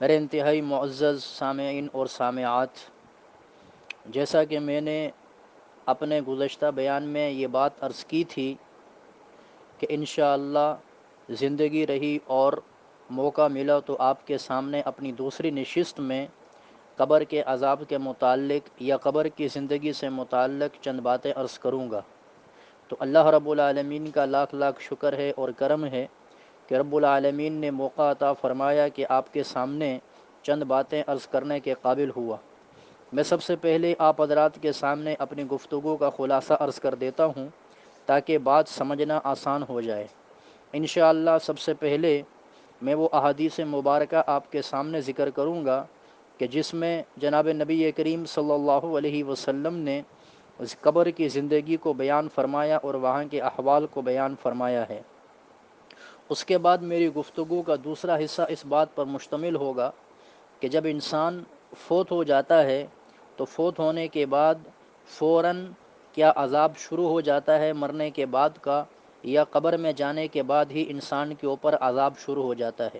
میرے انتہائی معزز سامعین اور سامعات، جیسا کہ میں نے اپنے گزشتہ بیان میں یہ بات عرض کی تھی کہ انشاءاللہ زندگی رہی اور موقع ملا تو آپ کے سامنے اپنی دوسری نشست میں قبر کے عذاب کے متعلق یا قبر کی زندگی سے متعلق چند باتیں عرض کروں گا۔ تو اللہ رب العالمین کا لاکھ لاکھ شکر ہے اور کرم ہے کہ رب العالمین نے موقع عطا فرمایا کہ آپ کے سامنے چند باتیں عرض کرنے کے قابل ہوا۔ میں سب سے پہلے آپ حضرات کے سامنے اپنی گفتگو کا خلاصہ عرض کر دیتا ہوں تاکہ بات سمجھنا آسان ہو جائے۔ انشاءاللہ سب سے پہلے میں وہ احادیث مبارکہ آپ کے سامنے ذکر کروں گا کہ جس میں جناب نبی کریم صلی اللہ علیہ وسلم نے اس قبر کی زندگی کو بیان فرمایا اور وہاں کے احوال کو بیان فرمایا ہے۔ اس کے بعد میری گفتگو کا دوسرا حصہ اس بات پر مشتمل ہوگا کہ جب انسان فوت ہو جاتا ہے تو فوت ہونے کے بعد فوراً کیا عذاب شروع ہو جاتا ہے مرنے کے بعد کا، یا قبر میں جانے کے بعد ہی انسان کے اوپر عذاب شروع ہو جاتا ہے۔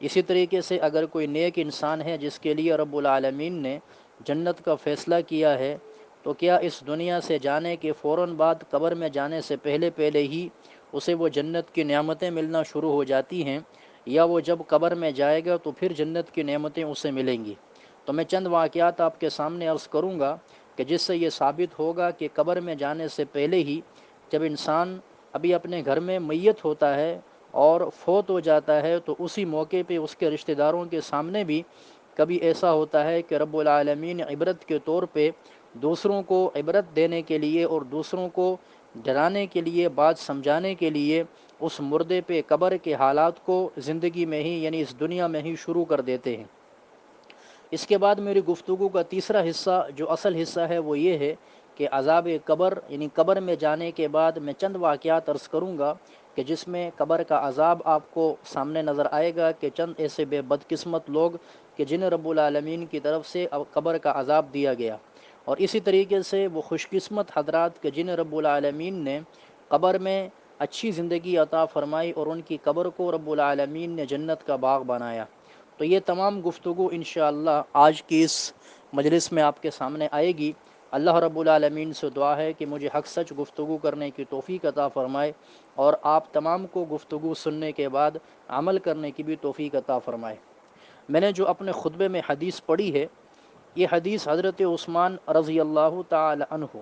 اسی طریقے سے اگر کوئی نیک انسان ہے جس کے لیے رب العالمین نے جنت کا فیصلہ کیا ہے، تو کیا اس دنیا سے جانے کے فوراً بعد قبر میں جانے سے پہلے پہلے ہی اسے وہ جنت کی نعمتیں ملنا شروع ہو جاتی ہیں، یا وہ جب قبر میں جائے گا تو پھر جنت کی نعمتیں اسے ملیں گی؟ تو میں چند واقعات آپ کے سامنے عرض کروں گا کہ جس سے یہ ثابت ہوگا کہ قبر میں جانے سے پہلے ہی جب انسان ابھی اپنے گھر میں میت ہوتا ہے اور فوت ہو جاتا ہے تو اسی موقع پہ اس کے رشتہ داروں کے سامنے بھی کبھی ایسا ہوتا ہے کہ رب العالمین عبرت کے طور پہ دوسروں کو عبرت دینے کے لیے اور دوسروں کو ڈرانے کے لیے، بات سمجھانے کے لیے اس مردے پہ قبر کے حالات کو زندگی میں ہی یعنی اس دنیا میں ہی شروع کر دیتے ہیں۔ اس کے بعد میری گفتگو کا تیسرا حصہ جو اصل حصہ ہے وہ یہ ہے کہ عذاب قبر یعنی قبر میں جانے کے بعد میں چند واقعات عرض کروں گا کہ جس میں قبر کا عذاب آپ کو سامنے نظر آئے گا کہ چند ایسے بے بدقسمت لوگ کہ جنہیں رب العالمین کی طرف سے قبر کا عذاب دیا گیا، اور اسی طریقے سے وہ خوش قسمت حضرات کہ جنہیں رب العالمین نے قبر میں اچھی زندگی عطا فرمائی اور ان کی قبر کو رب العالمین نے جنت کا باغ بنایا۔ تو یہ تمام گفتگو انشاءاللہ آج کی اس مجلس میں آپ کے سامنے آئے گی۔ اللہ رب العالمین سے دعا ہے کہ مجھے حق سچ گفتگو کرنے کی توفیق عطا فرمائے اور آپ تمام کو گفتگو سننے کے بعد عمل کرنے کی بھی توفیق عطا فرمائے۔ میں نے جو اپنے خطبے میں حدیث پڑھی ہے، یہ حدیث حضرت عثمان رضی اللہ تعالی عنہ،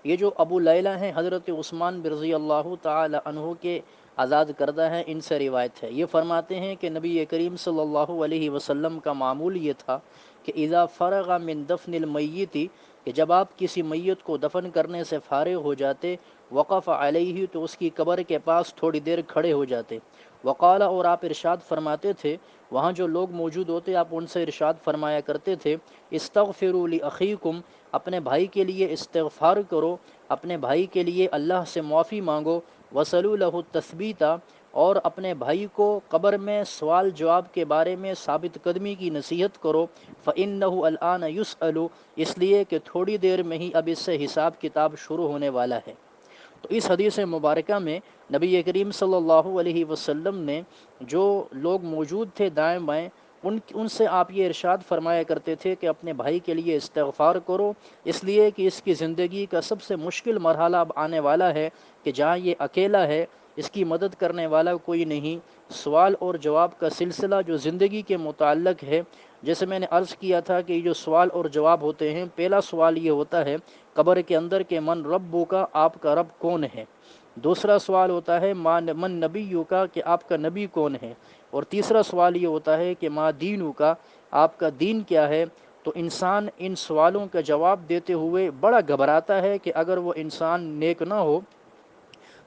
یہ جو ابو لیلہ ہیں حضرت عثمان رضی اللہ تعالی عنہ کے آزاد کردہ ہیں، ان سے روایت ہے۔ یہ فرماتے ہیں کہ نبی کریم صلی اللہ علیہ وسلم کا معمول یہ تھا کہ اذا فرغ من دفن المیت، کہ جب آپ کسی میت کو دفن کرنے سے فارغ ہو جاتے، وقف علیہ، تو اس کی قبر کے پاس تھوڑی دیر کھڑے ہو جاتے، وقال، اور آپ ارشاد فرماتے تھے، وہاں جو لوگ موجود ہوتے آپ ان سے ارشاد فرمایا کرتے تھے، استغفروا لاخیکم، اپنے بھائی کے لیے استغفار کرو، اپنے بھائی کے لیے اللہ سے معافی مانگو، وصلوا لہ التثبیتا، اور اپنے بھائی کو قبر میں سوال جواب کے بارے میں ثابت قدمی کی نصیحت کرو، فإنہ الآن یسأل، اس لیے کہ تھوڑی دیر میں ہی اب اس سے حساب کتاب شروع ہونے والا ہے۔ تو اس حدیث مبارکہ میں نبی کریم صلی اللہ علیہ وسلم نے جو لوگ موجود تھے دائیں بائیں ان سے آپ یہ ارشاد فرمایا کرتے تھے کہ اپنے بھائی کے لیے استغفار کرو، اس لیے کہ اس کی زندگی کا سب سے مشکل مرحلہ اب آنے والا ہے کہ جہاں یہ اکیلا ہے، اس کی مدد کرنے والا کوئی نہیں۔ سوال اور جواب کا سلسلہ جو زندگی کے متعلق ہے، جیسے میں نے عرض کیا تھا کہ یہ جو سوال اور جواب ہوتے ہیں، پہلا سوال یہ ہوتا ہے قبر کے اندر کہ من ربو کا، آپ کا رب کون ہے؟ دوسرا سوال ہوتا ہے من نبیو کا، کہ آپ کا نبی کون ہے؟ اور تیسرا سوال یہ ہوتا ہے کہ ما دینو کا، آپ کا دین کیا ہے؟ تو انسان ان سوالوں کا جواب دیتے ہوئے بڑا گھبراتا ہے کہ اگر وہ انسان نیک نہ ہو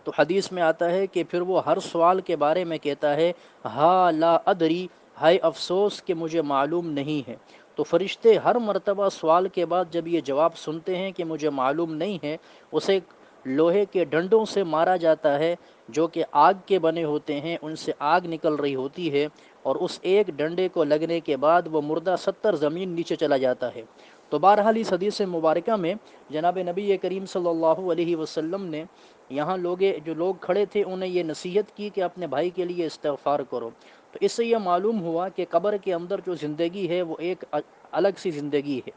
تو حدیث میں آتا ہے کہ پھر وہ ہر سوال کے بارے میں کہتا ہے ہا لا ادری، ہائے افسوس کہ مجھے معلوم نہیں ہے۔ تو فرشتے ہر مرتبہ سوال کے بعد جب یہ جواب سنتے ہیں کہ مجھے معلوم نہیں ہے، اسے لوہے کے ڈنڈوں سے مارا جاتا ہے جو کہ آگ کے بنے ہوتے ہیں، ان سے آگ نکل رہی ہوتی ہے، اور اس ایک ڈنڈے کو لگنے کے بعد وہ مردہ 70 زمین نیچے چلا جاتا ہے۔ تو بہرحال اس حدیث مبارکہ میں جناب نبی کریم صلی اللہ علیہ وسلم نے یہاں جو لوگ کھڑے تھے انہیں یہ نصیحت کی کہ اپنے بھائی کے لیے استغفار کرو۔ تو اس سے یہ معلوم ہوا کہ قبر کے اندر جو زندگی ہے وہ ایک الگ سی زندگی ہے۔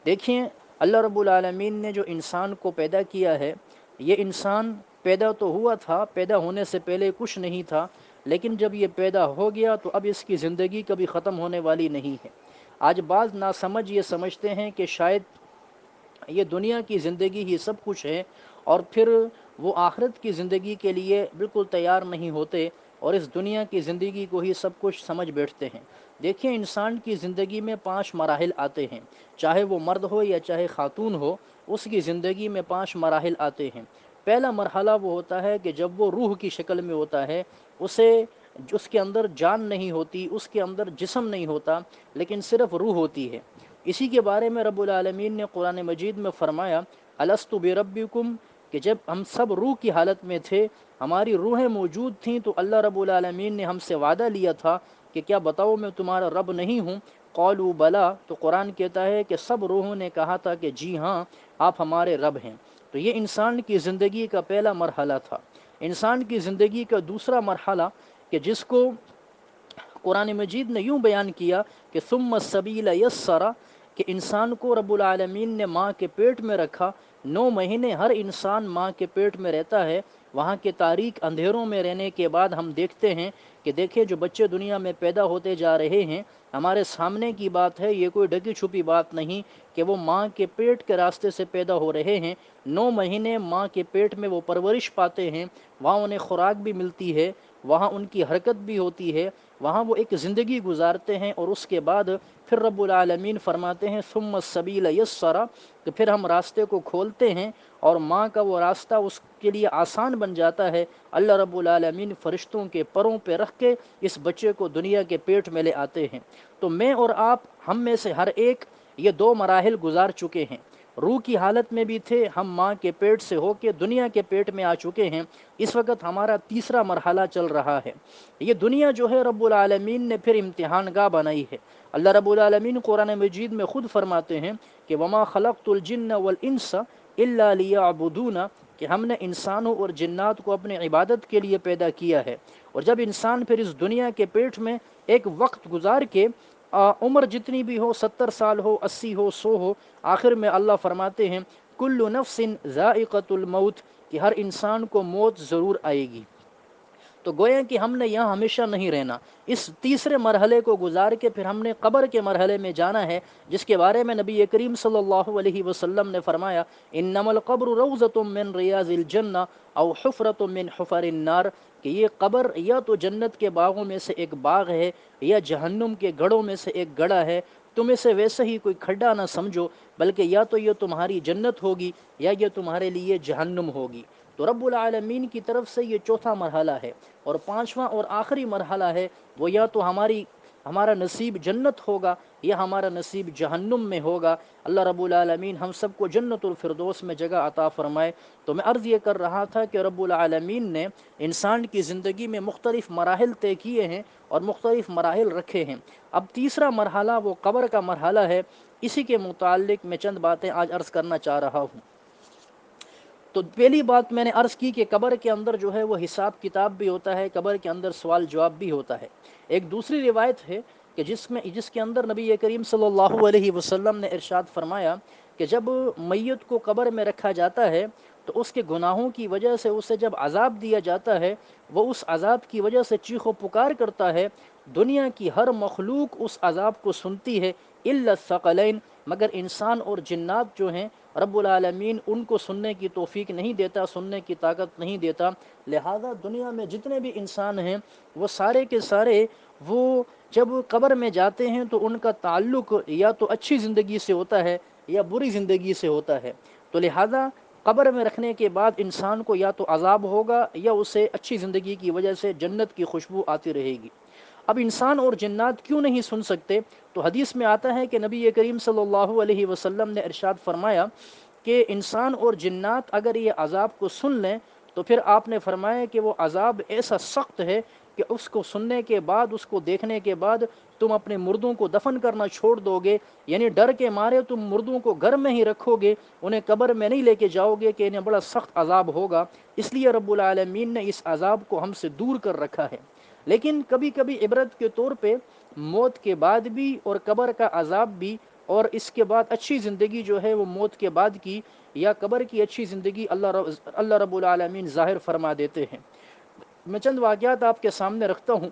دیکھیں، اللہ رب العالمین نے جو انسان کو پیدا کیا ہے، یہ انسان پیدا تو ہوا تھا، پیدا ہونے سے پہلے کچھ نہیں تھا، لیکن جب یہ پیدا ہو گیا تو اب اس کی زندگی کبھی ختم ہونے والی نہیں ہے۔ آج بعض ناسمجھ یہ سمجھتے ہیں کہ شاید یہ دنیا کی زندگی ہی سب کچھ ہے، اور پھر وہ آخرت کی زندگی کے لیے بالکل تیار نہیں ہوتے اور اس دنیا کی زندگی کو ہی سب کچھ سمجھ بیٹھتے ہیں۔ دیکھیں، انسان کی زندگی میں 5 مراحل آتے ہیں، چاہے وہ مرد ہو یا چاہے خاتون ہو، اس کی زندگی میں 5 مراحل آتے ہیں۔ پہلا مرحلہ وہ ہوتا ہے کہ جب وہ روح کی شکل میں ہوتا ہے، اس کے اندر جان نہیں ہوتی، اس کے اندر جسم نہیں ہوتا، لیکن صرف روح ہوتی ہے۔ اسی کے بارے میں رب العالمین نے قرآن مجید میں فرمایا، الستُ بربکم، کہ جب ہم سب روح کی حالت میں تھے، ہماری روحیں موجود تھیں، تو اللہ رب العالمین نے ہم سے وعدہ لیا تھا کہ کیا بتاؤ میں تمہارا رب نہیں ہوں؟ قالوا بلا، تو قرآن کہتا ہے کہ سب روحوں نے کہا تھا کہ جی ہاں، آپ ہمارے رب ہیں۔ تو یہ انسان کی زندگی کا پہلا مرحلہ تھا۔ انسان کی زندگی کا دوسرا مرحلہ، کہ جس کو قرآن مجید نے یوں بیان کیا کہ ثم السبیل یسرا، کہ انسان کو رب العالمین نے ماں کے پیٹ میں رکھا، 9 مہینے ہر انسان ماں کے پیٹ میں رہتا ہے۔ وہاں کے تاریک اندھیروں میں رہنے کے بعد ہم دیکھتے ہیں کہ دیکھیں جو بچے دنیا میں پیدا ہوتے جا رہے ہیں، ہمارے سامنے کی بات ہے، یہ کوئی ڈھکی چھپی بات نہیں کہ وہ ماں کے پیٹ کے راستے سے پیدا ہو رہے ہیں۔ 9 مہینے ماں کے پیٹ میں وہ پرورش پاتے ہیں، وہاں انہیں خوراک بھی ملتی ہے، وہاں ان کی حرکت بھی ہوتی ہے، وہاں وہ ایک زندگی گزارتے ہیں، اور اس کے بعد پھر رب العالمین فرماتے ہیں ثم السبیل یسرا، کہ پھر ہم راستے کو کھولتے ہیں اور ماں کا وہ راستہ اس کے لیے آسان بن جاتا ہے۔ اللہ رب العالمین فرشتوں کے پروں پہ رکھ کے اس بچے کو دنیا کے پیٹ میں لے آتے ہیں۔ تو میں اور آپ، ہم میں سے ہر ایک یہ 2 مراحل گزار چکے ہیں۔ روح کی حالت میں بھی تھے، ہم ماں کے پیٹ سے ہو کے دنیا کے پیٹ میں آ چکے ہیں۔ اس وقت ہمارا تیسرا مرحلہ چل رہا ہے۔ یہ دنیا جو ہے رب العالمین نے پھر امتحان گاہ بنائی ہے۔ اللہ رب العالمین قرآن مجید میں خود فرماتے ہیں کہ وما خلقت الجن والانس الا لیعبدون، کہ ہم نے انسانوں اور جنات کو اپنے عبادت کے لیے پیدا کیا ہے۔ اور جب انسان پھر اس دنیا کے پیٹ میں ایک وقت گزار کے عمر جتنی بھی ہو، 70 سال ہو، 80 ہو، 100 ہو، آخر میں اللہ فرماتے ہیں کل نفس ذائقۃ الموت، کہ ہر انسان کو موت ضرور آئے گی۔ تو گویا کہ ہم نے یہاں ہمیشہ نہیں رہنا، اس تیسرے مرحلے کو گزار کے پھر ہم نے قبر کے مرحلے میں جانا ہے، جس کے بارے میں نبی کریم صلی اللہ علیہ وسلم نے فرمایا انما القبر روضۃ من ریاض الجنہ او حفرۃ من حفر النار، کہ یہ قبر یا تو جنت کے باغوں میں سے ایک باغ ہے یا جہنم کے گڑھوں میں سے ایک گڑھا ہے۔ تم اسے ویسے ہی کوئی کھڈا نہ سمجھو، بلکہ یا تو یہ تمہاری جنت ہوگی یا یہ تمہارے لیے جہنم ہوگی۔ تو رب العالمین کی طرف سے یہ چوتھا مرحلہ ہے۔ اور 5واں اور آخری مرحلہ ہے، وہ یا تو ہمارا نصیب جنت ہوگا یا ہمارا نصیب جہنم میں ہوگا۔ اللہ رب العالمین ہم سب کو جنت الفردوس میں جگہ عطا فرمائے۔ تو میں عرض یہ کر رہا تھا کہ رب العالمین نے انسان کی زندگی میں مختلف مراحل طے کیے ہیں اور مختلف مراحل رکھے ہیں۔ اب تیسرا مرحلہ وہ قبر کا مرحلہ ہے، اسی کے متعلق میں چند باتیں آج عرض کرنا چاہ رہا ہوں۔ تو پہلی بات میں نے عرض کی کہ قبر کے اندر جو ہے وہ حساب کتاب بھی ہوتا ہے، قبر کے اندر سوال جواب بھی ہوتا ہے۔ ایک دوسری روایت ہے کہ جس کے اندر نبی کریم صلی اللہ علیہ وسلم نے ارشاد فرمایا کہ جب میت کو قبر میں رکھا جاتا ہے تو اس کے گناہوں کی وجہ سے اسے جب عذاب دیا جاتا ہے، وہ اس عذاب کی وجہ سے چیخ و پکار کرتا ہے۔ دنیا کی ہر مخلوق اس عذاب کو سنتی ہے الا الثقلین، مگر انسان اور جنات جو ہیں رب العالمین ان کو سننے کی توفیق نہیں دیتا، سننے کی طاقت نہیں دیتا۔ لہذا دنیا میں جتنے بھی انسان ہیں وہ سارے کے سارے وہ جب قبر میں جاتے ہیں تو ان کا تعلق یا تو اچھی زندگی سے ہوتا ہے یا بری زندگی سے ہوتا ہے۔ تو لہذا قبر میں رکھنے کے بعد انسان کو یا تو عذاب ہوگا یا اسے اچھی زندگی کی وجہ سے جنت کی خوشبو آتی رہے گی۔ اب انسان اور جنات کیوں نہیں سن سکتے؟ تو حدیث میں آتا ہے کہ نبی کریم صلی اللہ علیہ وسلم نے ارشاد فرمایا کہ انسان اور جنات اگر یہ عذاب کو سن لیں تو پھر آپ نے فرمایا کہ وہ عذاب ایسا سخت ہے کہ اس کو سننے کے بعد، اس کو دیکھنے کے بعد تم اپنے مردوں کو دفن کرنا چھوڑ دو گے، یعنی ڈر کے مارے تم مردوں کو گھر میں ہی رکھو گے، انہیں قبر میں نہیں لے کے جاؤ گے کہ انہیں بڑا سخت عذاب ہوگا۔ اس لیے رب العالمین نے اس عذاب کو ہم سے دور کر رکھا ہے۔ لیکن کبھی کبھی عبرت کے طور پہ موت کے بعد بھی اور قبر کا عذاب بھی اور اس کے بعد اچھی زندگی جو ہے وہ موت کے بعد کی یا قبر کی اچھی زندگی اللہ رب العالمین ظاہر فرما دیتے ہیں۔ میں چند واقعات آپ کے سامنے رکھتا ہوں۔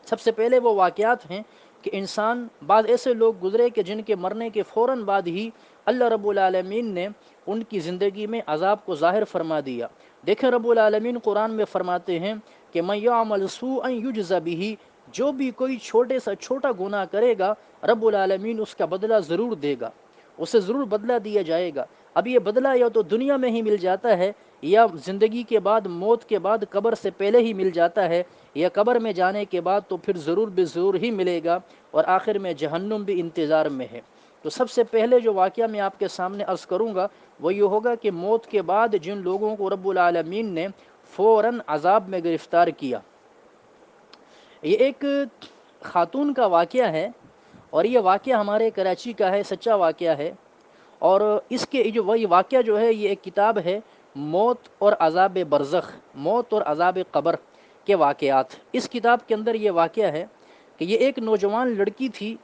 سب سے پہلے وہ واقعات ہیں کہ انسان بعض ایسے لوگ گزرے کہ جن کے مرنے کے فوراً بعد ہی اللہ رب العالمین نے ان کی زندگی میں عذاب کو ظاہر فرما دیا۔ دیکھیں رب العالمین قرآن میں فرماتے ہیں کہ مَن یعمل سوءا یجز بہ، جو بھی کوئی چھوٹے سا چھوٹا گناہ کرے گا رب العالمین اس کا بدلہ ضرور دے گا، اسے ضرور بدلہ دیا جائے گا۔ اب یہ بدلہ یا تو دنیا میں ہی مل جاتا ہے یا زندگی کے بعد موت کے بعد قبر سے پہلے ہی مل جاتا ہے، یا قبر میں جانے کے بعد تو پھر ضرور بے ضرور ہی ملے گا، اور آخر میں جہنم بھی انتظار میں ہے۔ تو سب سے پہلے جو واقعہ میں آپ کے سامنے عرض کروں گا وہ یہ ہوگا کہ موت کے بعد جن لوگوں کو رب العالمین نے فوراً عذاب میں گرفتار کیا۔ یہ ایک خاتون کا واقعہ ہے، اور یہ واقعہ ہمارے کراچی کا ہے، سچا واقعہ ہے۔ اور اس کے جو وہی واقعہ جو ہے یہ ایک کتاب ہے، موت اور عذاب برزخ، موت اور عذاب قبر کے واقعات۔ اس کتاب کے اندر یہ واقعہ ہے کہ یہ ایک نوجوان لڑکی تھی،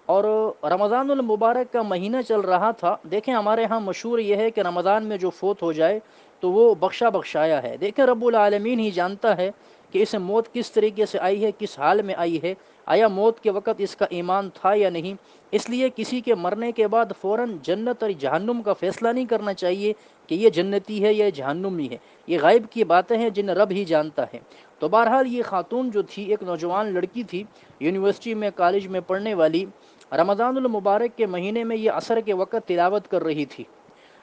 اور رمضان المبارک کا مہینہ چل رہا تھا۔ دیکھیں ہمارے ہاں مشہور یہ ہے کہ رمضان میں جو فوت ہو جائے تو وہ بخشا بخشایا ہے۔ دیکھیں رب العالمین ہی جانتا ہے کہ اسے موت کس طریقے سے آئی ہے، کس حال میں آئی ہے، آیا موت کے وقت اس کا ایمان تھا یا نہیں۔ اس لیے کسی کے مرنے کے بعد فوراً جنت اور جہنم کا فیصلہ نہیں کرنا چاہیے کہ یہ جنتی ہے یا جہنمی ہے، یہ غیب کی باتیں ہیں جن رب ہی جانتا ہے۔ تو بہرحال یہ خاتون جو تھی ایک نوجوان لڑکی تھی، یونیورسٹی میں کالج میں پڑھنے والی، رمضان المبارک کے مہینے میں یہ عصر کے وقت تلاوت کر رہی تھی۔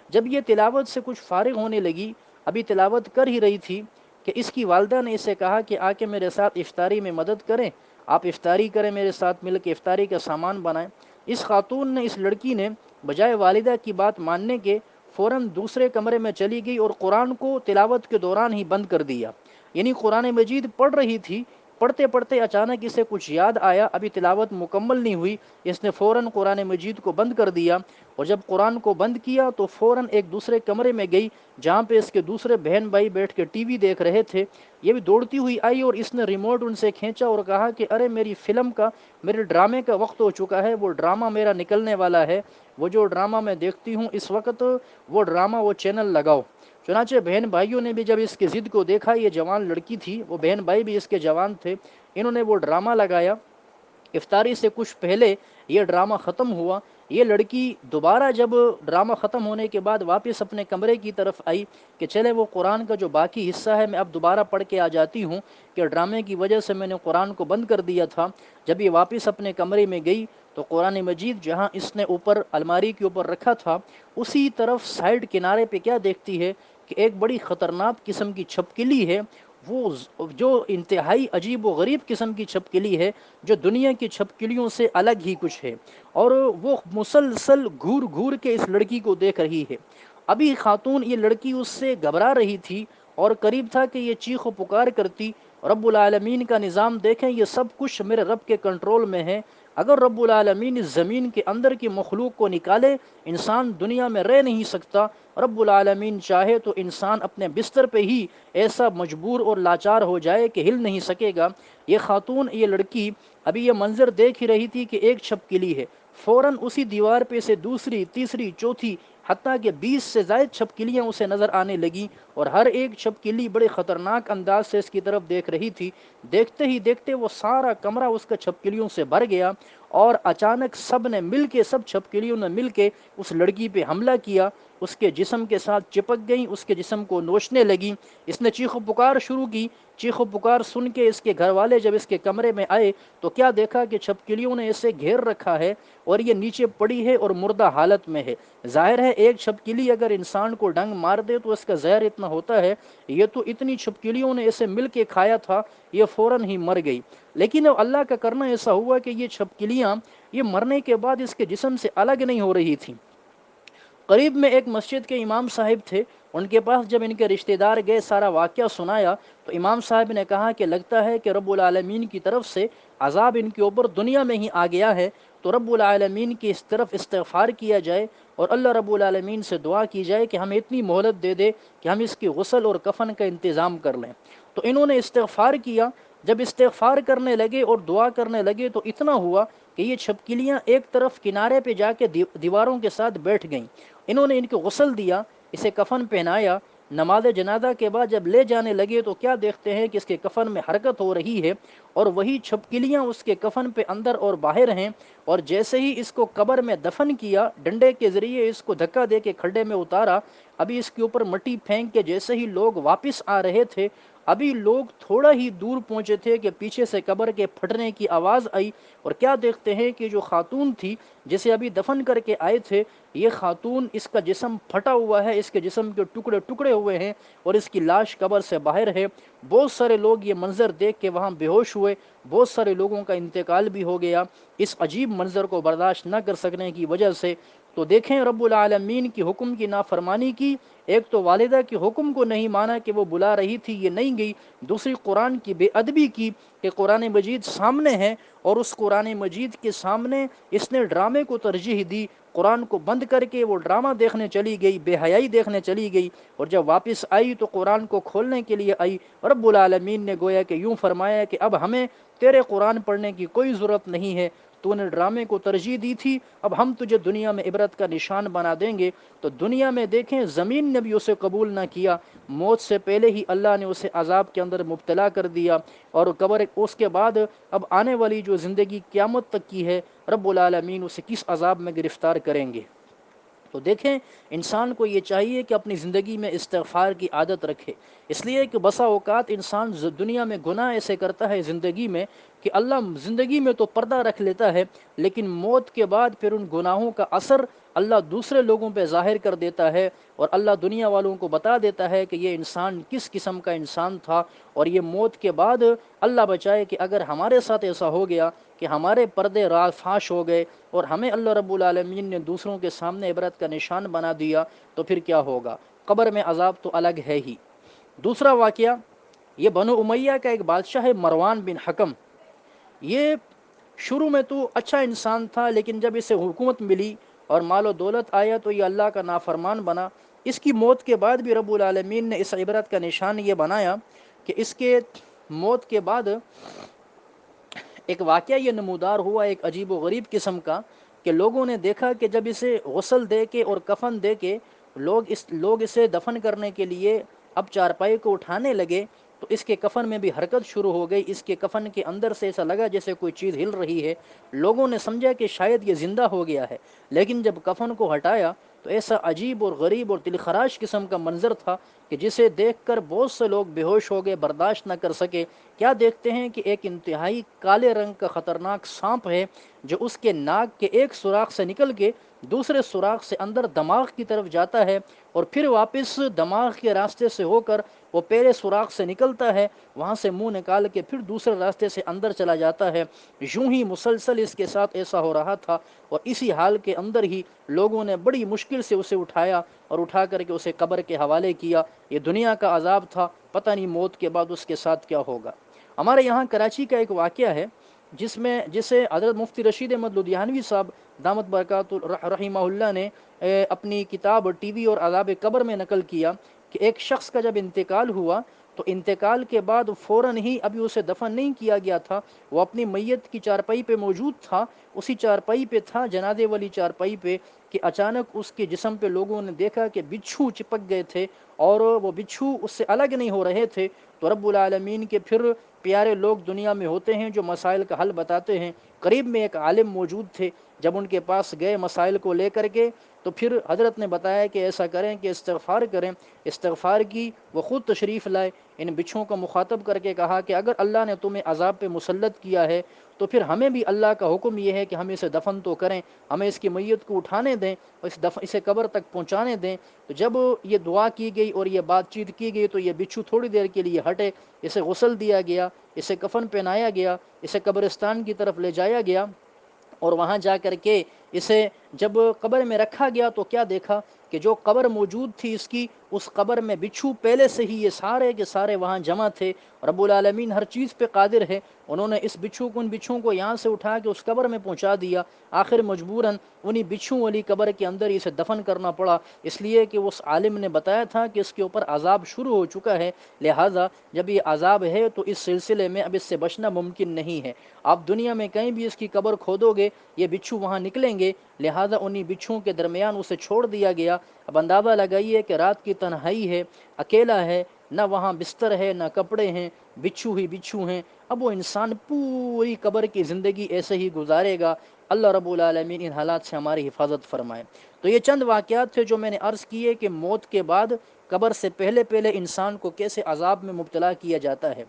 جب یہ تلاوت سے کچھ فارغ ہونے لگی، ابھی تلاوت کر ہی رہی تھی کہ اس کی والدہ نے اسے کہا کہ آ کے میرے ساتھ افطاری میں مدد کریں، آپ افطاری کریں میرے ساتھ مل کے، افطاری کا سامان بنائیں۔ اس خاتون نے، اس لڑکی نے بجائے والدہ کی بات ماننے کے فوراً دوسرے کمرے میں چلی گئی اور قرآن کو تلاوت کے دوران ہی بند کر دیا۔ یعنی قرآن مجید پڑھ رہی تھی، پڑھتے پڑھتے اچانک اسے کچھ یاد آیا، ابھی تلاوت مکمل نہیں ہوئی، اس نے فوراً قرآن مجید کو بند کر دیا، اور جب قرآن کو بند کیا تو فوراً ایک دوسرے کمرے میں گئی جہاں پہ اس کے دوسرے بہن بھائی بیٹھ کے ٹی وی دیکھ رہے تھے۔ یہ بھی دوڑتی ہوئی آئی اور اس نے ریموٹ ان سے کھینچا اور کہا کہ ارے میری فلم کا، میرے ڈرامے کا وقت ہو چکا ہے، وہ ڈرامہ میرا نکلنے والا ہے، وہ جو ڈرامہ میں دیکھتی ہوں اس وقت وہ ڈرامہ، وہ چینل لگاؤ۔ چنانچہ بہن بھائیوں نے بھی جب اس کی ضد کو دیکھا، یہ جوان لڑکی تھی، وہ بہن بھائی بھی اس کے جوان تھے، انہوں نے وہ ڈرامہ لگایا۔ افطاری سے کچھ پہلے یہ ڈرامہ ختم ہوا۔ یہ لڑکی دوبارہ جب ڈرامہ ختم ہونے کے بعد واپس اپنے کمرے کی طرف آئی کہ چلے وہ قرآن کا جو باقی حصہ ہے میں اب دوبارہ پڑھ کے آ جاتی ہوں، کہ ڈرامے کی وجہ سے میں نے قرآن کو بند کر دیا تھا۔ جب یہ واپس اپنے کمرے میں گئی تو قرآن مجید جہاں اس نے اوپر الماری کے اوپر رکھا تھا، اسی طرف سائڈ کنارے پہ کیا دیکھتی ہے کہ ایک بڑی خطرناک قسم کی چھپکلی ہے، وہ جو انتہائی عجیب و غریب قسم کی چھپکلی ہے، جو دنیا کی چھپکلیوں سے الگ ہی کچھ ہے، اور وہ مسلسل گھور گھور کے اس لڑکی کو دیکھ رہی ہے۔ ابھی خاتون، یہ لڑکی اس سے گھبرا رہی تھی اور قریب تھا کہ یہ چیخ و پکار کرتی۔ رب العالمین کا نظام دیکھیں، یہ سب کچھ میرے رب کے کنٹرول میں ہے۔ اگر رب العالمین اس زمین کے اندر کی مخلوق کو نکالے، انسان دنیا میں رہ نہیں سکتا۔ رب العالمین چاہے تو انسان اپنے بستر پہ ہی ایسا مجبور اور لاچار ہو جائے کہ ہل نہیں سکے گا۔ یہ خاتون، یہ لڑکی ابھی یہ منظر دیکھ ہی رہی تھی کہ ایک چھپکلی ہے، فوراً اسی دیوار پہ سے دوسری، تیسری، چوتھی، حتیٰ کہ 20 سے زائد چھپکلیاں اسے نظر آنے لگیں، اور ہر ایک چھپکلی بڑے خطرناک انداز سے اس کی طرف دیکھ رہی تھی۔ دیکھتے ہی دیکھتے وہ سارا کمرہ اس کا چھپکلیوں سے بھر گیا، اور اچانک سب نے مل کے، سب چھپکلیوں نے مل کے اس لڑکی پہ حملہ کیا، اس کے جسم کے ساتھ چپک گئیں، اس کے جسم کو نوچنے لگیں۔ اس نے چیخ و پکار شروع کی۔ چیخ و پکار سن کے اس کے گھر والے جب اس کے کمرے میں آئے تو کیا دیکھا کہ چھپکلیوں نے اسے گھیر رکھا ہے اور یہ نیچے پڑی ہے اور مردہ حالت میں ہے۔ ظاہر ہے ایک چھپکلی اگر انسان کو ڈنگ مار دے تو اس کا زہر اتنا ہوتا ہے، یہ تو اتنی چھپکلیوں نے اسے مل کے کھایا تھا، یہ فوراً ہی مر گئی۔ لیکن اللہ کا کرنا ایسا ہوا کہ یہ چھپکلیاں یہ مرنے کے بعد اس کے جسم سے الگ نہیں ہو رہی تھیں۔ قریب میں ایک مسجد کے امام صاحب تھے، ان کے پاس جب ان کے رشتہ دار گئے، سارا واقعہ سنایا تو امام صاحب نے کہا کہ لگتا ہے کہ رب العالمین کی طرف سے عذاب ان کے اوپر دنیا میں ہی آ گیا ہے، تو رب العالمین کی اس طرف استغفار کیا جائے اور اللہ رب العالمین سے دعا کی جائے کہ ہمیں اتنی مہلت دے دے کہ ہم اس کی غسل اور کفن کا انتظام کر لیں۔ تو انہوں نے استغفار کیا، جب استغفار کرنے لگے اور دعا کرنے لگے تو اتنا ہوا کہ یہ چھپکلیاں ایک طرف کنارے پہ جا کے دیواروں کے ساتھ بیٹھ گئیں. انہوں نے ان کو غسل دیا، اسے کفن پہنایا. نماز جنازہ کے بعد جب لے جانے لگے تو کیا دیکھتے ہیں کہ اس کے کفن میں حرکت ہو رہی ہے، اور وہی چھپکلیاں اس کے کفن پہ اندر اور باہر ہیں. اور جیسے ہی اس کو قبر میں دفن کیا، ڈنڈے کے ذریعے اس کو دھکا دے کے کھڈے میں اتارا، ابھی اس کے اوپر مٹی پھینک کے جیسے ہی لوگ واپس آ رہے تھے، ابھی لوگ تھوڑا ہی دور پہنچے تھے کہ پیچھے سے قبر کے پھٹنے کی آواز آئی. اور کیا دیکھتے ہیں کہ جو خاتون تھی جسے ابھی دفن کر کے آئے تھے، یہ خاتون، اس کا جسم پھٹا ہوا ہے، اس کے جسم کے ٹکڑے ٹکڑے ہوئے ہیں اور اس کی لاش قبر سے باہر ہے. بہت سارے لوگ یہ منظر دیکھ کے وہاں بے ہوش ہوئے، بہت سارے لوگوں کا انتقال بھی ہو گیا اس عجیب منظر کو برداشت نہ کر سکنے کی وجہ سے. تو دیکھیں رب العالمین کی حکم کی نافرمانی کی. ایک تو والدہ کے حکم کو نہیں مانا کہ وہ بلا رہی تھی یہ نہیں گئی، دوسری قرآن کی بے ادبی کی کہ قرآن مجید سامنے ہے اور اس قرآن مجید کے سامنے اس نے ڈرامے کو ترجیح دی. قرآن کو بند کر کے وہ ڈرامہ دیکھنے چلی گئی، بے حیائی دیکھنے چلی گئی، اور جب واپس آئی تو قرآن کو کھولنے کے لیے آئی. رب العالمین نے گویا کہ یوں فرمایا کہ اب ہمیں تیرے قرآن پڑھنے کی کوئی ضرورت نہیں ہے، تو نے ڈرامے کو ترجیح دی تھی، اب ہم تجھے دنیا میں عبرت کا نشان بنا دیں گے. تو دنیا میں دیکھیں زمین نے بھی اسے قبول نہ کیا، موت سے پہلے ہی اللہ نے اسے عذاب کے اندر مبتلا کر دیا. اور قبر اس کے بعد اب آنے والی جو زندگی قیامت تک کی ہے، رب العالمین اسے کس عذاب میں گرفتار کریں گے. تو دیکھیں انسان کو یہ چاہیے کہ اپنی زندگی میں استغفار کی عادت رکھے، اس لیے کہ بسا اوقات انسان دنیا میں گناہ ایسے کرتا ہے زندگی میں کہ اللہ زندگی میں تو پردہ رکھ لیتا ہے، لیکن موت کے بعد پھر ان گناہوں کا اثر اللہ دوسرے لوگوں پہ ظاہر کر دیتا ہے، اور اللہ دنیا والوں کو بتا دیتا ہے کہ یہ انسان کس قسم کا انسان تھا. اور یہ موت کے بعد اللہ بچائے کہ اگر ہمارے ساتھ ایسا ہو گیا کہ ہمارے پردے راز فاش ہو گئے اور ہمیں اللہ رب العالمین نے دوسروں کے سامنے عبرت کا نشان بنا دیا تو پھر کیا ہوگا. قبر میں عذاب تو الگ ہے ہی. دوسرا واقعہ، یہ بنو امیہ کا ایک بادشاہ ہے مروان بن حکم. یہ شروع میں تو اچھا انسان تھا، لیکن جب اسے حکومت ملی اور مال و دولت آیا تو یہ اللہ کا نافرمان بنا. اس کی موت کے بعد بھی رب العالمین نے اس عبرت کا نشان یہ بنایا کہ اس کے موت کے بعد ایک واقعہ یہ نمودار ہوا ایک عجیب و غریب قسم کا، کہ لوگوں نے دیکھا کہ جب اسے غسل دے کے اور کفن دے کے لوگ اسے دفن کرنے کے لیے اب چارپائی کو اٹھانے لگے تو اس کے کفن میں بھی حرکت شروع ہو گئی. اس کے کفن کے اندر سے ایسا لگا جیسے کوئی چیز ہل رہی ہے. لوگوں نے سمجھا کہ شاید یہ زندہ ہو گیا ہے، لیکن جب کفن کو ہٹایا تو ایسا عجیب اور غریب اور دل خراش قسم کا منظر تھا کہ جسے دیکھ کر بہت سے لوگ بے ہوش ہو گئے، برداشت نہ کر سکے. کیا دیکھتے ہیں کہ ایک انتہائی کالے رنگ کا خطرناک سانپ ہے جو اس کے ناک کے ایک سوراخ سے نکل کے دوسرے سوراخ سے اندر دماغ کی طرف جاتا ہے اور پھر واپس دماغ کے راستے سے ہو کر وہ پہلے سوراخ سے نکلتا ہے، وہاں سے منہ نکال کے پھر دوسرے راستے سے اندر چلا جاتا ہے. یوں ہی مسلسل اس کے ساتھ ایسا ہو رہا تھا، اور اسی حال کے اندر ہی لوگوں نے بڑی مشکل سے اسے اٹھایا اور اٹھا کر کے اسے قبر کے حوالے کیا. یہ دنیا کا عذاب تھا، پتہ نہیں موت کے بعد اس کے ساتھ کیا ہوگا. ہمارے یہاں کراچی کا ایک واقعہ ہے جسے حضرت مفتی رشید احمد لدھیانوی صاحب دامت برکات رحمہ اللہ نے اپنی کتاب ٹی وی اور عذاب قبر میں نقل کیا کہ ایک شخص کا جب انتقال ہوا تو انتقال کے بعد فوراً ہی ابھی اسے دفن نہیں کیا گیا تھا، وہ اپنی میت کی چارپائی پہ موجود تھا، اسی چارپائی پہ تھا، جنازے والی چارپائی پہ، کہ اچانک اس کے جسم پہ لوگوں نے دیکھا کہ بچھو چپک گئے تھے اور وہ بچھو اس سے الگ نہیں ہو رہے تھے. تو رب العالمین کے پھر پیارے لوگ دنیا میں ہوتے ہیں جو مسائل کا حل بتاتے ہیں. قریب میں ایک عالم موجود تھے، جب ان کے پاس گئے مسائل کو لے کر کے تو پھر حضرت نے بتایا کہ ایسا کریں کہ استغفار کریں. استغفار کی، وہ خود تشریف لائے، ان بچھوں کو مخاطب کر کے کہا کہ اگر اللہ نے تمہیں عذاب پہ مسلط کیا ہے تو پھر ہمیں بھی اللہ کا حکم یہ ہے کہ ہم اسے دفن تو کریں، ہمیں اس کی میت کو اٹھانے دیں اور اسے قبر تک پہنچانے دیں. تو جب یہ دعا کی گئی اور یہ بات چیت کی گئی تو یہ بچھو تھوڑی دیر کے لیے ہٹے، اسے غسل دیا گیا، اسے کفن پہنایا گیا، اسے قبرستان کی طرف لے جایا گیا، اور وہاں جا کر کے اسے جب قبر میں رکھا گیا تو کیا دیکھا کہ جو قبر موجود تھی اس کی اس قبر میں بچھو پہلے سے ہی یہ سارے کے سارے وہاں جمع تھے. رب العالمین ہر چیز پہ قادر ہے. انہوں نے اس بچھو کو ان بچھوں کو یہاں سے اٹھا کے اس قبر میں پہنچا دیا. آخر مجبوراً انہی بچھوں والی قبر کے اندر اسے دفن کرنا پڑا، اس لیے کہ اس عالم نے بتایا تھا کہ اس کے اوپر عذاب شروع ہو چکا ہے. لہٰذا جب یہ عذاب ہے تو اس سلسلے میں اب اس سے بچنا ممکن نہیں ہے. آپ دنیا میں کہیں بھی اس کی قبر کھودو گے یہ بچھو وہاں نکلیں گے. لہٰذا انہی بچھوں کے درمیان اسے چھوڑ دیا گیا. اب اندازہ لگائیے کہ رات کی تنہائی ہے، اکیلا ہے، نہ وہاں بستر ہے نہ کپڑے ہیں، بچھو ہی بچھو ہیں. اب وہ انسان پوری قبر کی زندگی ایسے ہی گزارے گا. اللہ رب العالمین ان حالات سے ہماری حفاظت فرمائے. تو یہ چند واقعات تھے جو میں نے عرض کیے کہ موت کے بعد قبر سے پہلے پہلے انسان کو کیسے عذاب میں مبتلا کیا جاتا ہے.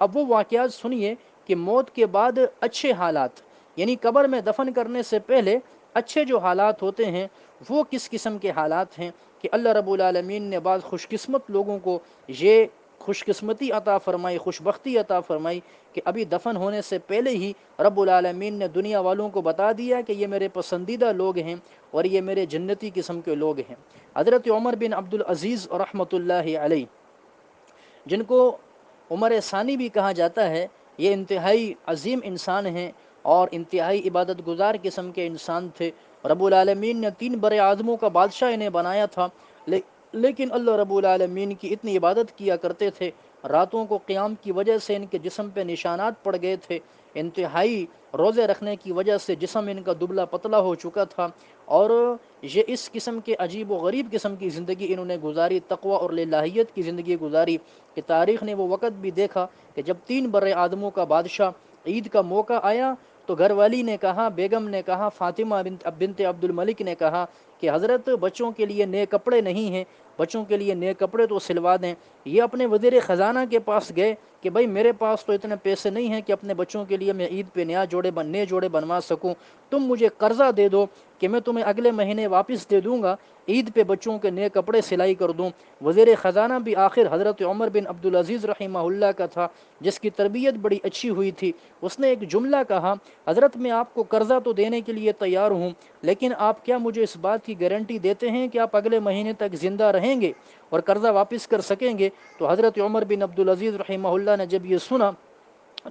اب وہ واقعات سنیے کہ موت کے بعد اچھے حالات، یعنی قبر میں دفن کرنے سے پہلے اچھے جو حالات ہوتے ہیں وہ کس قسم کے حالات ہیں. کہ اللہ رب العالمین نے بعض خوش قسمت لوگوں کو یہ خوش قسمتی عطا فرمائی، خوش بختی عطا فرمائی کہ ابھی دفن ہونے سے پہلے ہی رب العالمین نے دنیا والوں کو بتا دیا کہ یہ میرے پسندیدہ لوگ ہیں اور یہ میرے جنتی قسم کے لوگ ہیں. حضرت عمر بن عبدالعزیز رحمۃ اللہ علیہ، جن کو عمر ثانی بھی کہا جاتا ہے، یہ انتہائی عظیم انسان ہیں اور انتہائی عبادت گزار قسم کے انسان تھے. رب العالمین نے 3 بر اعظموں کا بادشاہ انہیں بنایا تھا، لیکن اللہ رب العالمین کی اتنی عبادت کیا کرتے تھے، راتوں کو قیام کی وجہ سے ان کے جسم پہ نشانات پڑ گئے تھے، انتہائی روزے رکھنے کی وجہ سے جسم ان کا دبلا پتلا ہو چکا تھا، اور یہ اس قسم کے عجیب و غریب قسم کی زندگی انہوں نے گزاری، تقوی اور للہیت کی زندگی گزاری کہ تاریخ نے وہ وقت بھی دیکھا کہ جب 3 بر اعظموں کا بادشاہ عید کا موقع آیا تو گھر والی نے کہا، بیگم نے کہا، فاطمہ بنت عبد الملک نے کہا کہ حضرت بچوں کے لیے نئے کپڑے نہیں ہیں، بچوں کے لیے نئے کپڑے تو سلوا دیں. یہ اپنے وزیر خزانہ کے پاس گئے کہ بھائی میرے پاس تو اتنے پیسے نہیں ہیں کہ اپنے بچوں کے لیے میں عید پہ نئے جوڑے بنوا سکوں، تم مجھے قرضہ دے دو کہ میں تمہیں اگلے مہینے واپس دے دوں گا، عید پہ بچوں کے نئے کپڑے سلائی کر دوں. وزیر خزانہ بھی آخر حضرت عمر بن عبدالعزیز رحمہ اللہ کا تھا، جس کی تربیت بڑی اچھی ہوئی تھی. اس نے ایک جملہ کہا، حضرت میں آپ کو قرضہ تو دینے کے لیے تیار ہوں، لیکن آپ کیا مجھے اس بات کی گارنٹی دیتے ہیں کہ آپ اگلے مہینے تک زندہ رہیں گے اور قرضہ واپس کر سکیں گے؟ تو حضرت عمر بن عبدالعزیز رحمہ اللہ نے جب یہ سنا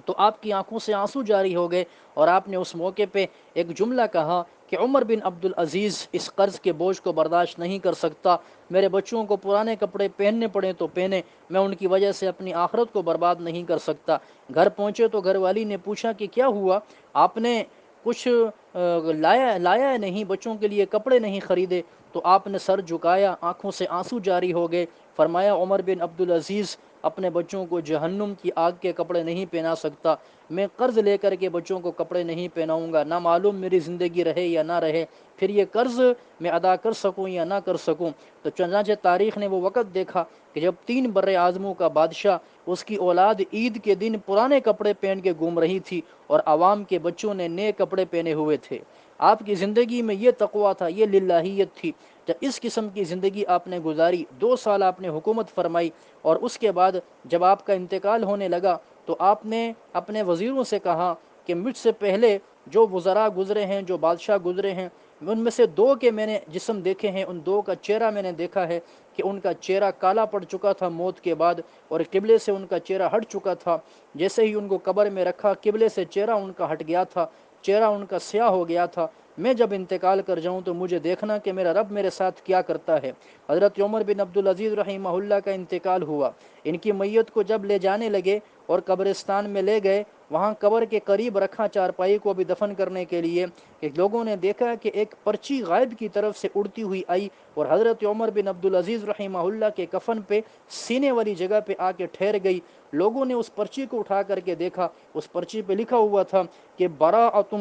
تو آپ کی آنکھوں سے آنسو جاری ہو گئے، اور آپ نے اس موقع پہ ایک جملہ کہا کہ عمر بن عبدالعزیز اس قرض کے بوجھ کو برداشت نہیں کر سکتا، میرے بچوں کو پرانے کپڑے پہننے پڑیں تو پہنے، میں ان کی وجہ سے اپنی آخرت کو برباد نہیں کر سکتا. گھر پہنچے تو گھر والی نے پوچھا کہ کیا ہوا، آپ نے کچھ لایا نہیں، بچوں کے لیے کپڑے نہیں خریدے؟ تو آپ نے سر جھکایا، آنکھوں سے آنسو جاری ہو گئے. فرمایا عمر بن عبدالعزیز اپنے بچوں کو جہنم کی آگ کے کپڑے نہیں پہنا سکتا، میں قرض لے کر کے بچوں کو کپڑے نہیں پہناؤں گا، نہ معلوم میری زندگی رہے یا نہ رہے، پھر یہ قرض میں ادا کر سکوں یا نہ کر سکوں. تو چنانچہ تاریخ نے وہ وقت دیکھا کہ جب 3 بر اعظموں کا بادشاہ، اس کی اولاد عید کے دن پرانے کپڑے پہن کے گھوم رہی تھی اور عوام کے بچوں نے نئے کپڑے پہنے ہوئے تھے. آپ کی زندگی میں یہ تقویٰ تھا، یہ للہیت تھی. جب اس قسم کی زندگی آپ نے گزاری، 2 سال آپ نے حکومت فرمائی، اور اس کے بعد جب آپ کا انتقال ہونے لگا تو آپ نے اپنے وزیروں سے کہا کہ مجھ سے پہلے جو وزراء گزرے ہیں، جو بادشاہ گزرے ہیں، ان میں سے 2 کے میں نے جسم دیکھے ہیں، ان 2 کا چہرہ میں نے دیکھا ہے کہ ان کا چہرہ کالا پڑ چکا تھا موت کے بعد، اور قبلے سے ان کا چہرہ ہٹ چکا تھا. جیسے ہی ان کو قبر میں رکھا، قبلے سے چہرہ ان کا ہٹ گیا تھا، چہرہ ان کا سیاہ ہو گیا تھا. میں جب انتقال کر جاؤں تو مجھے دیکھنا کہ میرا رب میرے ساتھ کیا کرتا ہے. حضرت عمر بن عبدالعزیز رحمہ اللہ کا انتقال ہوا. ان کی میت کو جب لے جانے لگے اور قبرستان میں لے گئے، وہاں قبر کے قریب رکھا چارپائی کو بھی دفن کرنے کے لیے، کہ لوگوں نے دیکھا کہ ایک پرچی غائب کی طرف سے اڑتی ہوئی آئی اور حضرت عمر بن عبدالعزیز رحمہ اللہ کے کفن پہ سینے والی جگہ پہ آ کے ٹھہر گئی. لوگوں نے اس پرچی کو اٹھا کر کے دیکھا، اس پرچی پہ لکھا ہوا تھا کہ براءۃ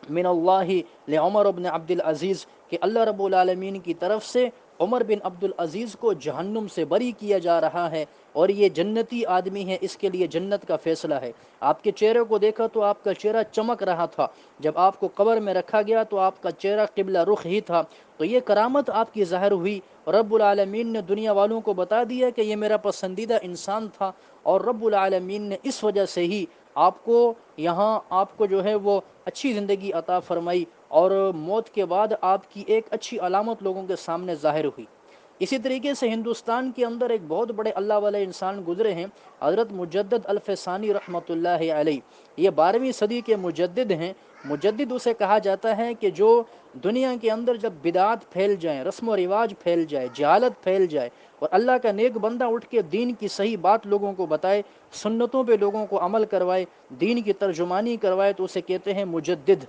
من اللہ لعمر بن عبدالعزیز، کہ اللہ رب العالمین کی طرف سے عمر بن عبدالعزیز کو جہنم سے بری کیا جا رہا ہے، اور یہ جنتی آدمی ہے، اس کے لیے جنت کا فیصلہ ہے. آپ کے چہرے کو دیکھا تو آپ کا چہرہ چمک رہا تھا، جب آپ کو قبر میں رکھا گیا تو آپ کا چہرہ قبلہ رخ ہی تھا. تو یہ کرامت آپ کی ظاہر ہوئی، اور رب العالمین نے دنیا والوں کو بتا دیا کہ یہ میرا پسندیدہ انسان تھا، اور رب العالمین نے اس وجہ سے ہی آپ کو یہاں آپ کو جو ہے وہ اچھی زندگی عطا فرمائی، اور موت کے بعد آپ کی ایک اچھی علامت لوگوں کے سامنے ظاہر ہوئی. اسی طریقے سے ہندوستان کے اندر ایک بہت بڑے اللہ والے انسان گزرے ہیں، حضرت مجدد الفسانی رحمۃ اللہ علیہ، یہ 12ویں صدی کے مجدد ہیں۔ مجدد اسے کہا جاتا ہے کہ جو دنیا کے اندر جب بدعات پھیل جائیں، رسم و رواج پھیل جائے، جہالت پھیل جائے، اور اللہ کا نیک بندہ اٹھ کے دین کی صحیح بات لوگوں کو بتائے، سنتوں پہ لوگوں کو عمل کروائے، دین کی ترجمانی کروائے، تو اسے کہتے ہیں مجدد۔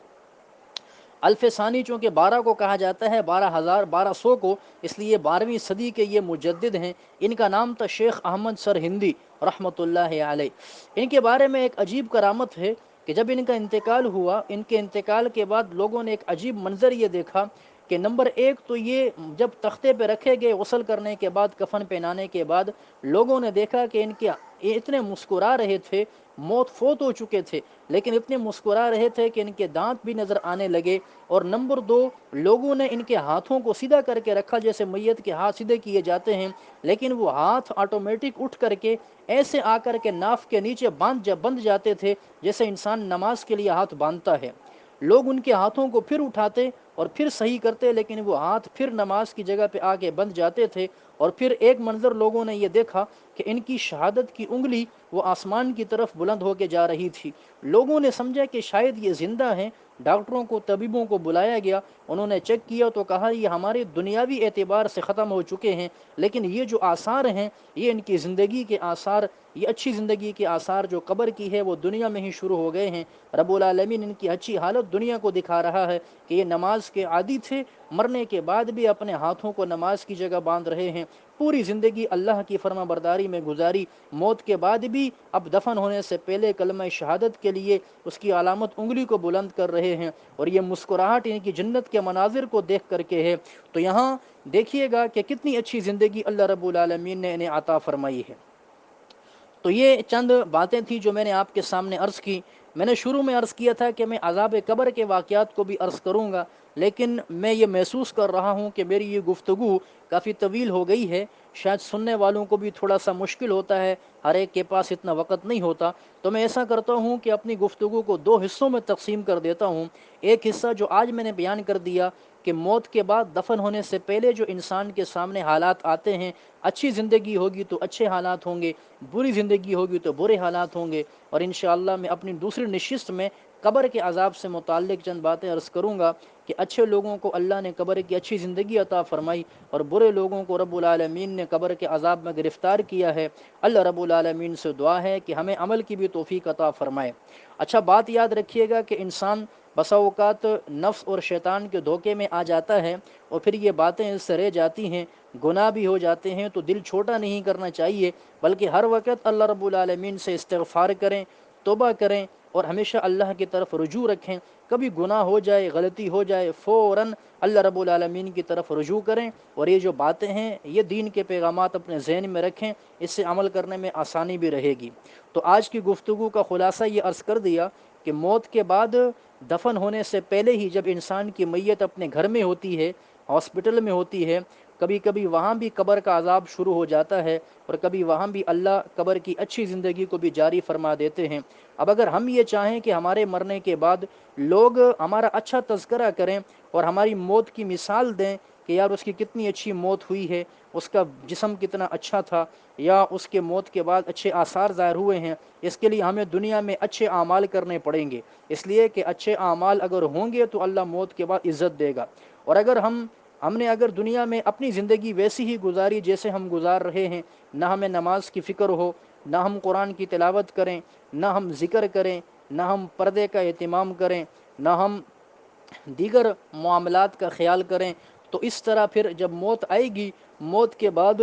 الف ثانی چونکہ 12 کو کہا جاتا ہے، 1200 کو، اس لیے 12ویں صدی کے یہ مجدد ہیں۔ ان کا نام تھا شیخ احمد سر ہندی رحمۃ اللہ علیہ۔ ان کے بارے میں ایک عجیب کرامت ہے کہ جب ان کا انتقال ہوا، ان کے انتقال کے بعد لوگوں نے ایک عجیب منظر یہ دیکھا کہ نمبر ایک تو یہ جب تختے پہ رکھے گئے غسل کرنے کے بعد، کفن پہنانے کے بعد، لوگوں نے دیکھا کہ ان کے یہ اتنے مسکرا رہے تھے، فوت ہو چکے تھے لیکن اتنے مسکرا رہے تھے کہ ان کے دانت بھی نظر آنے لگے۔ اور نمبر دو، لوگوں نے ان کے ہاتھوں کو سیدھا کر کے رکھا، جیسے میت کے ہاتھ سیدھے کیے جاتے ہیں، لیکن وہ ہاتھ آٹومیٹک اٹھ کر کے ایسے آ کر کے ناف کے نیچے بند جاتے تھے، جیسے انسان نماز کے لیے ہاتھ باندھتا ہے۔ لوگ ان کے ہاتھوں کو پھر اٹھاتے اور پھر صحیح کرتے، لیکن وہ ہاتھ پھر نماز کی جگہ پہ آ کے بند جاتے تھے۔ اور پھر ایک منظر لوگوں نے یہ دیکھا کہ ان کی شہادت کی انگلی وہ آسمان کی طرف بلند ہو کے جا رہی تھی۔ لوگوں نے سمجھا کہ شاید یہ زندہ ہیں، ڈاکٹروں کو، طبیبوں کو بلایا گیا، انہوں نے چیک کیا تو کہا یہ ہمارے دنیاوی اعتبار سے ختم ہو چکے ہیں، لیکن یہ جو آثار ہیں یہ ان کی زندگی کے آثار، یہ اچھی زندگی کے آثار جو قبر کی ہے وہ دنیا میں ہی شروع ہو گئے ہیں۔ رب العالمین ان کی اچھی حالت دنیا کو دکھا رہا ہے کہ یہ نماز کے عادی تھے، مرنے کے بعد بھی اپنے ہاتھوں کو نماز کی جگہ باندھ رہے ہیں، پوری زندگی اللہ کی فرما برداری میں گزاری، موت کے بعد بھی اب دفن ہونے سے پہلے کلمہ شہادت کے لیے اس کی علامت انگلی کو بلند کر رہے ہیں، اور یہ مسکراہٹ ان کی جنت کے مناظر کو دیکھ کر کے ہے۔ تو یہاں دیکھیے گا کہ کتنی اچھی زندگی اللہ رب العالمین نے انہیں عطا فرمائی ہے۔ تو یہ چند باتیں تھیں جو میں نے آپ کے سامنے عرض کی۔ میں نے شروع میں عرض کیا تھا کہ میں عذاب قبر کے واقعات کو بھی عرض کروں گا، لیکن میں یہ محسوس کر رہا ہوں کہ میری یہ گفتگو کافی طویل ہو گئی ہے، شاید سننے والوں کو بھی تھوڑا سا مشکل ہوتا ہے، ہر ایک کے پاس اتنا وقت نہیں ہوتا، تو میں ایسا کرتا ہوں کہ اپنی گفتگو کو 2 حصوں میں تقسیم کر دیتا ہوں۔ ایک حصہ جو آج میں نے بیان کر دیا کہ موت کے بعد دفن ہونے سے پہلے جو انسان کے سامنے حالات آتے ہیں، اچھی زندگی ہوگی تو اچھے حالات ہوں گے، بری زندگی ہوگی تو برے حالات ہوں گے، اور انشاءاللہ میں اپنی دوسری نشست میں قبر کے عذاب سے متعلق چند باتیں عرض کروں گا کہ اچھے لوگوں کو اللہ نے قبر کی اچھی زندگی عطا فرمائی، اور برے لوگوں کو رب العالمین نے قبر کے عذاب میں گرفتار کیا ہے۔ اللہ رب العالمین سے دعا ہے کہ ہمیں عمل کی بھی توفیق عطا فرمائے۔ اچھا، بات یاد رکھیے گا کہ انسان بسا اوقات نفس اور شیطان کے دھوکے میں آ جاتا ہے، اور پھر یہ باتیں اس سے رہ جاتی ہیں، گناہ بھی ہو جاتے ہیں، تو دل چھوٹا نہیں کرنا چاہیے، بلکہ ہر وقت اللہ رب العالمین سے استغفار کریں، توبہ کریں، اور ہمیشہ اللہ کی طرف رجوع رکھیں۔ کبھی گناہ ہو جائے، غلطی ہو جائے، فوراً اللہ رب العالمین کی طرف رجوع کریں، اور یہ جو باتیں ہیں، یہ دین کے پیغامات اپنے ذہن میں رکھیں، اس سے عمل کرنے میں آسانی بھی رہے گی۔ تو آج کی گفتگو کا خلاصہ یہ عرض کر دیا کہ موت کے بعد دفن ہونے سے پہلے ہی جب انسان کی میت اپنے گھر میں ہوتی ہے، ہاسپٹل میں ہوتی ہے، کبھی کبھی وہاں بھی قبر کا عذاب شروع ہو جاتا ہے، اور کبھی وہاں بھی اللہ قبر کی اچھی زندگی کو بھی جاری فرما دیتے ہیں۔ اب اگر ہم یہ چاہیں کہ ہمارے مرنے کے بعد لوگ ہمارا اچھا تذکرہ کریں اور ہماری موت کی مثال دیں کہ یار اس کی کتنی اچھی موت ہوئی ہے، اس کا جسم کتنا اچھا تھا، یا اس کے موت کے بعد اچھے آثار ظاہر ہوئے ہیں، اس کے لیے ہمیں دنیا میں اچھے اعمال کرنے پڑیں گے، اس لیے کہ اچھے اعمال اگر ہوں گے تو اللہ موت کے بعد عزت دے گا۔ اور اگر ہم نے اگر دنیا میں اپنی زندگی ویسی ہی گزاری جیسے ہم گزار رہے ہیں، نہ ہمیں نماز کی فکر ہو، نہ ہم قرآن کی تلاوت کریں، نہ ہم ذکر کریں، نہ ہم پردے کا اہتمام کریں، نہ ہم دیگر معاملات کا خیال کریں، تو اس طرح پھر جب موت آئے گی، موت کے بعد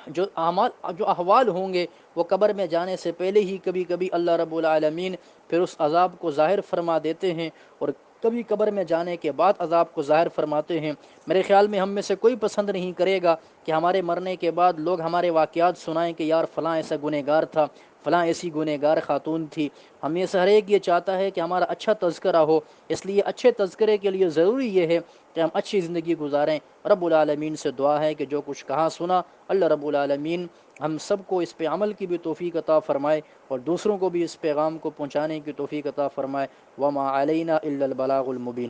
جو احوال ہوں گے وہ قبر میں جانے سے پہلے ہی کبھی کبھی اللہ رب العالمین پھر اس عذاب کو ظاہر فرما دیتے ہیں، اور کبھی قبر میں جانے کے بعد عذاب کو ظاہر فرماتے ہیں۔ میرے خیال میں ہم میں سے کوئی پسند نہیں کرے گا کہ ہمارے مرنے کے بعد لوگ ہمارے واقعات سنائیں کہ یار فلاں ایسا گنہگار تھا، فلاں ایسی گنہگار خاتون تھی۔ ہم میں سے ہر ایک یہ چاہتا ہے کہ ہمارا اچھا تذکرہ ہو، اس لیے اچھے تذکرے کے لیے ضروری یہ ہے کہ ہم اچھی زندگی گزاریں۔ رب العالمین سے دعا ہے کہ جو کچھ کہا سنا، اللہ رب العالمین ہم سب کو اس پہ عمل کی بھی توفیق عطا فرمائے، اور دوسروں کو بھی اس پیغام کو پہنچانے کی توفیق عطا فرمائے۔ وما علینا الا البلاغ المبین۔